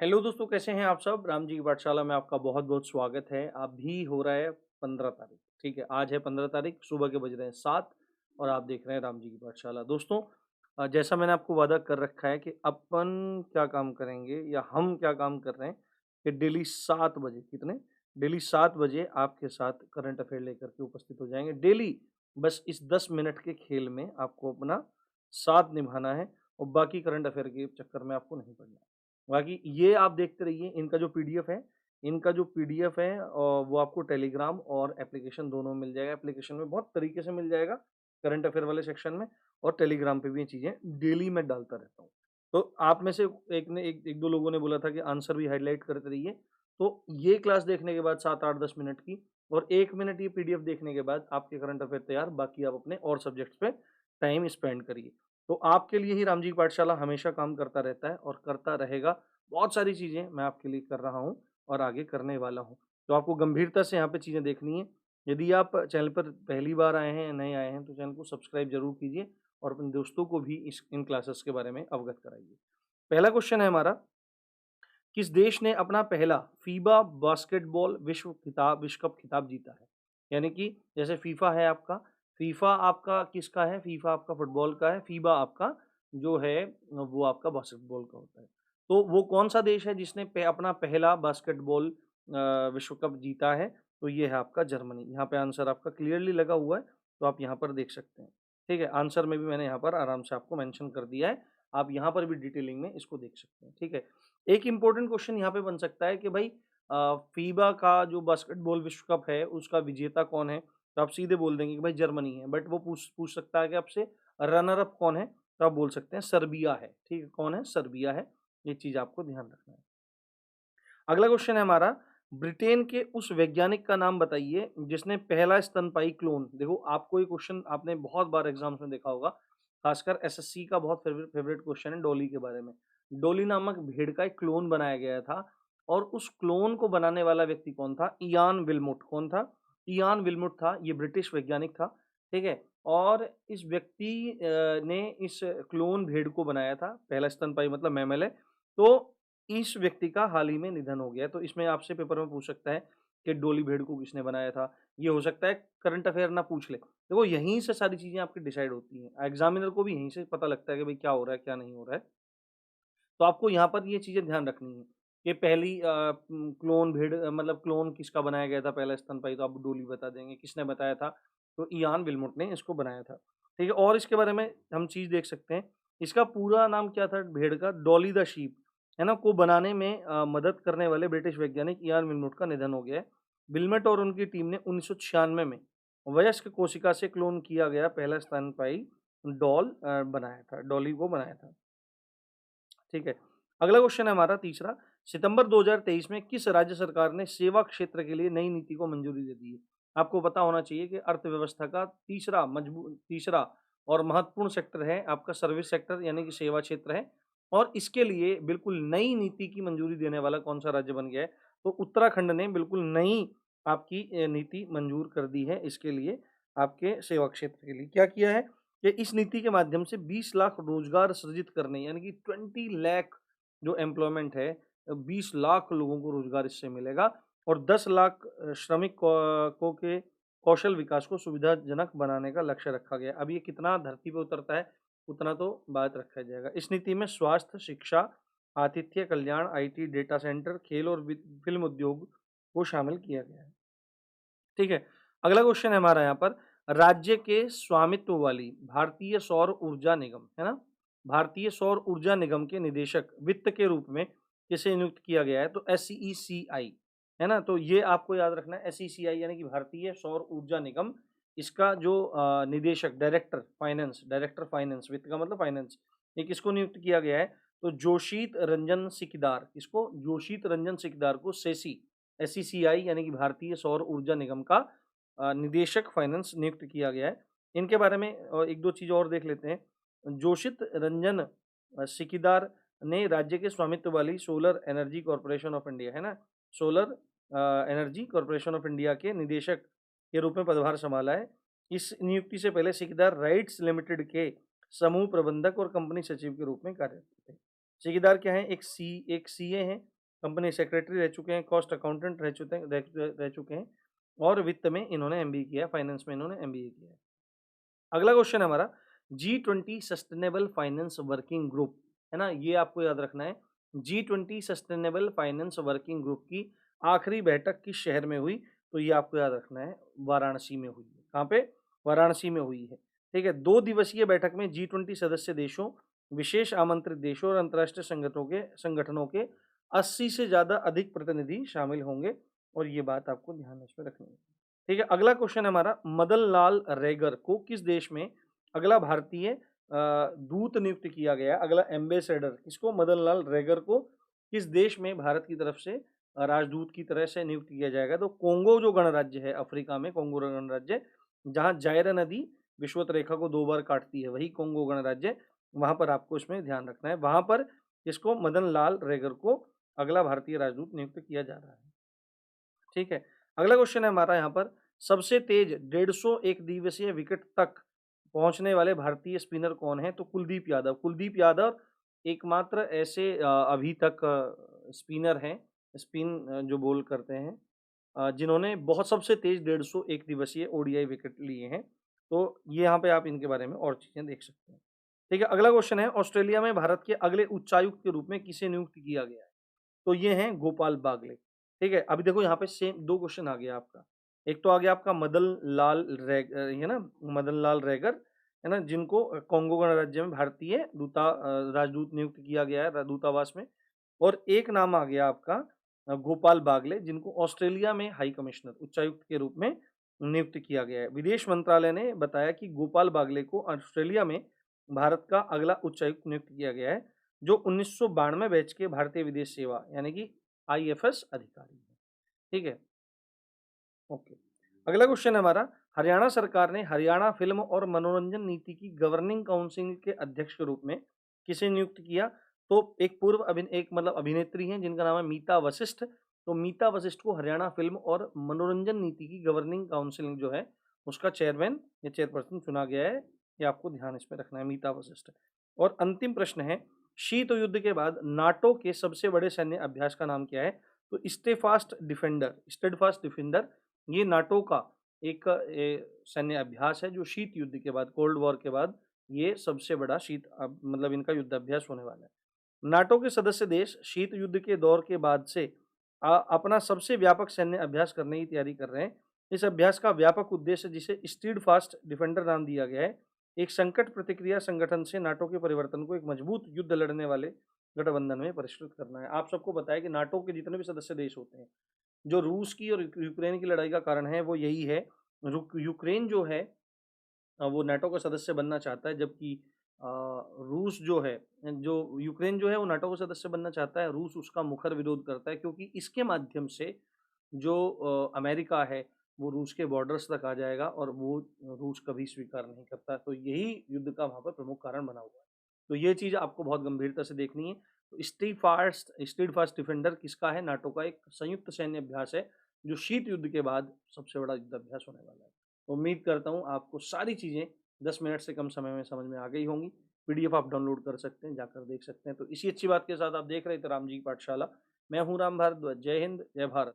Hello दोस्तों, कैसे हैं आप सब? राम जी की पाठशाला में आपका बहुत-बहुत स्वागत है। अभी हो रहा है 15 तारीख, ठीक है? आज है 15 तारीख, सुबह के बज रहे हैं 7 और आप देख रहे हैं राम जी की पाठशाला। दोस्तों जैसा मैंने आपको वादा कर रखा है कि अपन क्या काम करेंगे या हम क्या काम कर रहे हैं कि डेली 7 बजे कितने? डेली 7 बजे आपके साथ करंट अफ़ेयर लेकर के उपस्थित हो जाएँगे। डेली बस इस 10 मिनट के खेल में आपको अपना साथ निभाना है और बाकी करंट अफ़ेयर के चक्कर में आपको नहीं पड़ना है। बाकी ये आप देखते रहिए, इनका जो पीडीएफ है वो आपको टेलीग्राम और एप्लीकेशन दोनों में मिल जाएगा। एप्लीकेशन में बहुत तरीके से मिल जाएगा, करंट अफेयर वाले सेक्शन में, और टेलीग्राम पे भी ये चीज़ें डेली मैं डालता रहता हूँ। तो आप में से एक ने एक 1-2 लोगों ने बोला था कि आंसर भी हाइलाइट करते रहिए। तो ये क्लास देखने के बाद 7, 8, 10 मिनट की और 1 मिनट ये पीडीएफ देखने के बाद आपके करंट अफेयर तैयार, बाकी आप अपने और सब्जेक्ट्स पे टाइम स्पेंड करिए। तो आपके लिए ही राम जी की पाठशाला हमेशा काम करता रहता है और करता रहेगा। बहुत सारी चीज़ें मैं आपके लिए कर रहा हूँ और आगे करने वाला हूँ। तो आपको गंभीरता से यहाँ पे चीज़ें देखनी है। यदि आप चैनल पर पहली बार आए हैं या नए आए हैं तो चैनल को सब्सक्राइब ज़रूर कीजिए और अपने दोस्तों को भी इन क्लासेस के बारे में अवगत कराइए। पहला क्वेश्चन है हमारा, किस देश ने अपना पहला फीबा बास्केटबॉल विश्व कप खिताब जीता है? यानी कि जैसे फीफा आपका किसका है? फीफा आपका फुटबॉल का है, फीबा आपका जो है वो आपका बास्केटबॉल का होता है। तो वो कौन-सा देश है जिसने अपना पहला बास्केटबॉल विश्व कप जीता है? तो ये है आपका जर्मनी। यहाँ पे आंसर आपका क्लियरली लगा हुआ है, तो आप यहाँ पर देख सकते हैं। ठीक है? आंसर में भी मैंने यहाँ पर आराम से आपको मेंशन कर दिया है। आप यहाँ पर भी डिटेलिंग में इसको देख सकते हैं। ठीक है? एक इम्पोर्टेंट क्वेश्चन यहाँ पे बन सकता है कि भाई फीबा का जो बास्केटबॉल विश्व कप है उसका विजेता कौन है? तो आप सीधे बोल देंगे कि भाई जर्मनी है, बट वो पूछ पूछ सकता है कि आपसे रनर अप कौन है? तो आप बोल सकते हैं सर्बिया है। ठीक है? कौन है? सर्बिया है। ये चीज़ आपको ध्यान रखना है। अगला क्वेश्चन है हमारा, ब्रिटेन के उस वैज्ञानिक का नाम बताइए जिसने पहला स्तनपायी क्लोन, देखो आपको ये क्वेश्चन आपने बहुत बार एग्जाम्स में देखा होगा, खासकर एसएससी का बहुत फेवरेट क्वेश्चन है डॉली के बारे में। डॉली नामक भेड़ का एक क्लोन बनाया गया था और उस क्लोन को बनाने वाला व्यक्ति कौन था? इयान विल्मुट। कौन था? इयान विल्मुट था, ये ब्रिटिश वैज्ञानिक था। ठीक है? और इस व्यक्ति ने इस क्लोन भेड़ को बनाया था, पहला स्तनपायी मतलब मैमल है। तो इस व्यक्ति का हाल ही में निधन हो गया है, तो इसमें आपसे पेपर में पूछ सकता है कि डोली भेड़ को किसने बनाया था? ये हो सकता है करंट अफेयर ना पूछ ले। देखो यहीं से सारी चीज़ें आपकी डिसाइड होती हैं। एग्ज़ामिनर को भी यहीं से पता लगता है कि भई क्या हो रहा है, क्या नहीं हो रहा है। तो आपको यहाँ पर ये चीज़ें ध्यान रखनी है कि पहली क्लोन भेड़ मतलब क्लोन किसका बनाया गया था पहला स्तनपायी, तो आप डोली बता देंगे। किसने बताया था? तो इयान विल्मुट ने इसको बनाया था। ठीक है? और इसके बारे में हम चीज़ देख सकते हैं। इसका पूरा नाम क्या था भेड़ का? डॉली द शीप, है ना? को बनाने में मदद करने वाले ब्रिटिश वैज्ञानिक इयान विल्मुट का निधन हो गया है। विल्मट और उनकी टीम ने 1996 में वयस्क कोशिका से क्लोन किया गया पहला स्तनपायी बनाया था, डॉली को बनाया था। ठीक है। अगला क्वेश्चन है हमारा तीसरा, सितंबर 2023 में किस राज्य सरकार ने सेवा क्षेत्र के लिए नई नीति को मंजूरी दे दी है? आपको पता होना चाहिए कि अर्थव्यवस्था का तीसरा और महत्वपूर्ण सेक्टर है आपका सर्विस सेक्टर यानी कि सेवा क्षेत्र है और इसके लिए बिल्कुल नई नीति की मंजूरी देने वाला कौन-सा राज्य बन गया है? तो उत्तराखंड ने बिल्कुल नई आपकी नीति मंजूर कर दी है इसके लिए, आपके सेवा क्षेत्र के लिए। क्या किया है? कि इस नीति के माध्यम से 20 लाख रोजगार सृजित करने यानी कि 20 लाख जो एम्प्लॉयमेंट है 20 लाख लोगों को रोजगार इससे मिलेगा और 10 लाख श्रमिक को के कौशल विकास को सुविधाजनक बनाने का लक्ष्य रखा गया है। अब ये कितना धरती पे उतरता है उतना तो बात रखा जाएगा। इस नीति में स्वास्थ्य, शिक्षा, आतिथ्य, कल्याण, आईटी, डेटा सेंटर, खेल और फिल्म उद्योग को शामिल किया गया है। ठीक है। अगला क्वेश्चन है हमारा यहाँ पर, राज्य के स्वामित्व वाली भारतीय सौर ऊर्जा निगम, है ना? भारतीय सौर ऊर्जा निगम के निदेशक वित्त के रूप में किसे नियुक्त किया गया है? तो एसईसीआई, है ना? तो ये आपको याद रखना है, एसईसीआई यानी कि भारतीय सौर ऊर्जा निगम, इसका जो निदेशक डायरेक्टर फाइनेंस, वित्त का मतलब फाइनेंस, ये किसको नियुक्त किया गया है? तो जोशीत रंजन सिकदार, किसको? जोशीत रंजन सिकदार को एसईसीआई यानी कि भारतीय सौर ऊर्जा निगम का निदेशक फाइनेंस नियुक्त किया गया है। इनके बारे में 1-2 चीज़ और देख लेते हैं। जोशित रंजन सिकीदार ने राज्य के स्वामित्व वाली solar energy corporation of India, है ना? Solar energy corporation of India के निदेशक के रूप में पदभार संभाला है। इस नियुक्ति से पहले सिकदार राइट्स लिमिटेड के समूह प्रबंधक और कंपनी सचिव के रूप में कार्यरत थे। ठेकेदार क्या है, एक सीए हैं, कंपनी सेक्रेटरी रह चुके हैं, कॉस्ट अकाउंटेंट रह चुके हैं और वित्त में इन्होंने एमबीए किया है, फाइनेंस में इन्होंने एमबीए किया है। अगला क्वेश्चन है हमारा, G20 sustainable finance working group, है ना, ये आपको याद रखना है। G20 sustainable finance working group की आखिरी बैठक किस शहर में हुई, तो ये आपको याद रखना है, वाराणसी में हुई है। कहाँ पे? वाराणसी में हुई है। ठीक है, 2 दिवसीय बैठक में G20 सदस्य देशों, विशेष आमंत्रित देशों और अंतर्राष्ट्रीय संगठनों के 80 से ज्यादा अधिक प्रतिनिधि शामिल होंगे, और ये बात आपको ध्यान में इसमें रखनी है। ठीक है, अगला क्वेश्चन है हमारा, मदन लाल रैगर को किस देश में अगला भारतीय दूत नियुक्त किया गया? अगला एम्बेसडर किसको? मदन लाल रैगर को किस देश में भारत की तरफ से राजदूत की तरह से नियुक्त किया जाएगा? तो कोंगो जो गणराज्य है अफ्रीका में, कोंगो गणराज्य, जहां जायरा नदी विषुवत रेखा को 2 बार काटती है, वही कोंगो गणराज्य, वहां पर आपको इसमें ध्यान रखना है। वहां पर इसको मदन लाल रैगर को अगला भारतीय राजदूत नियुक्त किया जा रहा है। ठीक है, अगला क्वेश्चन है हमारा यहाँ पर, सबसे तेज 150 एक दिवसीय विकेट तक पहुंचने वाले भारतीय स्पिनर कौन है? तो कुलदीप यादव। कुलदीप यादव एकमात्र ऐसे अभी तक स्पिनर हैं, स्पिन जो बॉल करते हैं, जिन्होंने बहुत सबसे तेज 150 एक दिवसीय ओडीआई विकेट लिए हैं। तो ये यहाँ पे आप इनके बारे में और चीजें देख सकते हैं। ठीक है, अगला क्वेश्चन है, ऑस्ट्रेलिया में भारत के अगले उच्चायुक्त के रूप में किसे नियुक्त किया गया है? तो ये हैं गोपाल बागले। ठीक है, अभी देखो यहाँ पे सेम 2 क्वेश्चन आ गया आपका। एक तो आ गया आपका ये ना, मदन लाल रैगर, है ना, जिनको कोंगो गणराज्य में भारतीय राजदूत नियुक्त किया गया है दूतावास में। और एक नाम आ गया आपका गोपाल बागले, जिनको ऑस्ट्रेलिया में हाई कमिश्नर, उच्चायुक्त के रूप में नियुक्त किया गया है। विदेश मंत्रालय ने बताया कि गोपाल बागले को ऑस्ट्रेलिया में भारत का अगला उच्चायुक्त नियुक्त किया गया है, जो 1992 बैच के भारतीय विदेश सेवा यानी कि आईएफएस अधिकारी हैं। ठीक है, ओके। अगला क्वेश्चन है हमारा, हरियाणा सरकार ने हरियाणा फिल्म और मनोरंजन नीति की गवर्निंग काउंसिल के अध्यक्ष के रूप में किसे नियुक्त किया? तो एक एक मतलब अभिनेत्री हैं जिनका नाम है मीता वशिष्ठ। तो मीता वशिष्ठ को हरियाणा फिल्म और मनोरंजन नीति की गवर्निंग काउंसिल जो है उसका चेयरमैन या चेयरपर्सन चुना गया है। ये आपको ध्यान इसमें रखना है, मीता वशिष्ठ। और अंतिम प्रश्न है, शीत युद्ध के बाद नाटो के सबसे बड़े सैन्य अभ्यास का नाम क्या है? तो स्टेडफास्ट डिफेंडर ये नाटो का एक सैन्य अभ्यास है, जो शीत युद्ध के बाद, कोल्ड वॉर के बाद ये सबसे बड़ा मतलब इनका युद्ध अभ्यास होने वाला है। नाटो के सदस्य देश शीत युद्ध के दौर के बाद से अपना सबसे व्यापक सैन्य अभ्यास करने की तैयारी कर रहे हैं। इस अभ्यास का व्यापक उद्देश्य, जिसे स्टीड फास्ट डिफेंडर नाम दिया गया है, एक संकट प्रतिक्रिया संगठन से नाटो के परिवर्तन को एक मजबूत युद्ध लड़ने वाले गठबंधन में परिष्कृत करना है। आप सबको बताया कि नाटो के जितने भी सदस्य देश होते हैं, जो रूस की और यूक्रेन की लड़ाई का कारण है वो यही है। यूक्रेन जो है वो नाटो का सदस्य बनना चाहता है, जबकि रूस जो है, जो यूक्रेन जो है वो नाटो का सदस्य बनना चाहता है। रूस उसका मुखर विरोध करता है, क्योंकि इसके माध्यम से जो अमेरिका है वो रूस के बॉर्डर्स तक आ जाएगा, और वो रूस कभी स्वीकार नहीं करता। तो यही युद्ध का वहाँ पर प्रमुख कारण बना हुआ है। तो ये चीज़ आपको बहुत गंभीरता से देखनी है। तो स्टीड फास्ट डिफेंडर किसका है? नाटो का एक संयुक्त सैन्य अभ्यास है, जो शीत युद्ध के बाद सबसे बड़ा युद्ध अभ्यास होने वाला है। तो उम्मीद करता हूँ आपको सारी चीज़ें 10 मिनट से कम समय में समझ में आ गई होंगी। पीडीएफ आप डाउनलोड कर सकते हैं, जाकर देख सकते हैं। तो इसी अच्छी बात के साथ आप देख रहे थे राम जी की पाठशाला। मैं हूँ राम भारद्वाज। जय हिंद, जय भारत।